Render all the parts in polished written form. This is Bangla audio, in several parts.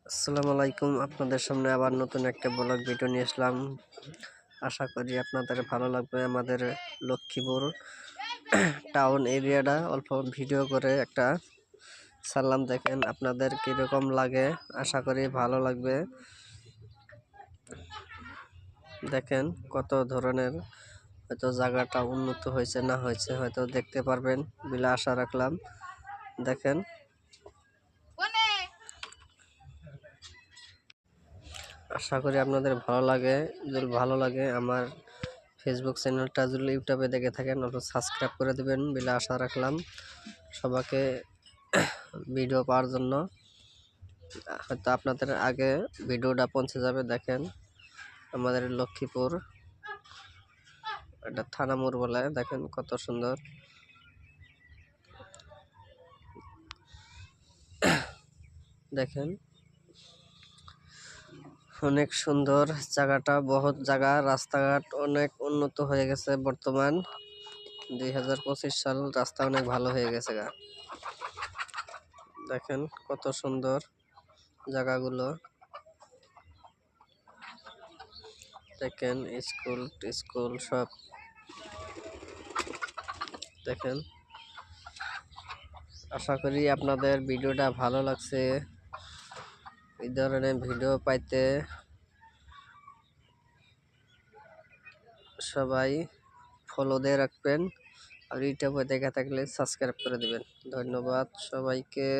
আসসালামু আলাইকুম। আপনাদের সামনে আবার নতুন একটা ব্লগ ভিডিও নিয়ে আসলাম। আশা করি আপনাদের ভালো লাগবে। আমাদের লক্ষ্মীপুর টাউন এরিয়াটা অল্প ভিডিও করে একটা ছাড়লাম, দেখেন আপনাদের কীরকম লাগে। আশা করি ভালো লাগবে। দেখেন কত ধরনের, হয়তো জায়গাটা উন্নত হয়েছে না হয়েছে হয়তো দেখতে পারবেন বলে আশা রাখলাম। দেখেন আশা করি আপনাদের ভালো লাগে। যদি ভালো লাগে আমার ফেসবুক চ্যানেলটা যদি ইউটিউবে দেখে থাকেন অল্প সাবস্ক্রাইব করে দেবেন বলে আশা রাখলাম। সবাইকে ভিডিও পাওয়ার জন্য হয়তো আপনাদের আগে ভিডিওটা পৌঁছে যাবে। দেখেন আমাদের লক্ষ্মীপুর, এটা থানা মোড় বলে, দেখেন কত সুন্দর। দেখেন অনেক সুন্দর জায়গাটা, বহুত জায়গা, রাস্তাঘাট অনেক উন্নত হয়ে গেছে বর্তমান 2025 সাল। রাস্তা অনেক ভালো হয়ে গেছে গা। দেখেন কত সুন্দর জায়গাগুলো। দেখেন স্কুল সব দেখেন। আশা করি আপনাদের ভিডিওটা ভালো লাগছে। এই ধরনের ভিডিও পাইতে সবাই ফলো দিয়ে রাখবেন, আর ইউটিউবে দেখে থাকলে সাবস্ক্রাইব করে দিবেন। ধন্যবাদ সবাইকে।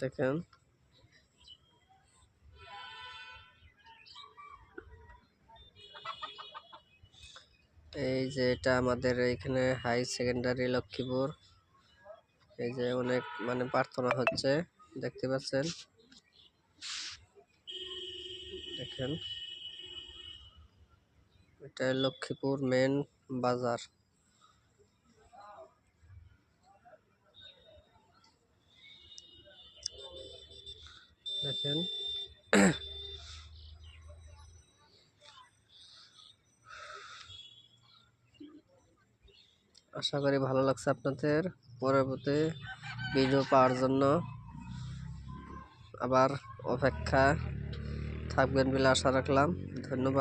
দেখেন এই যে এটা আমাদের এখানে হাই সেকেন্ডারি লক্ষ্মীপুর। এই যে অনেক প্রার্থনা হচ্ছে, দেখতে পাচ্ছেন। দেখেন এটা লক্ষ্মীপুর মেন বাজার। দেখেন আশা করি ভালো লাগছে আপনাদের। পরবর্তী ভিডিও পাওয়ার জন্য আবার অপেক্ষা থাকবেন বলে আশা রাখলাম। ধন্যবাদ।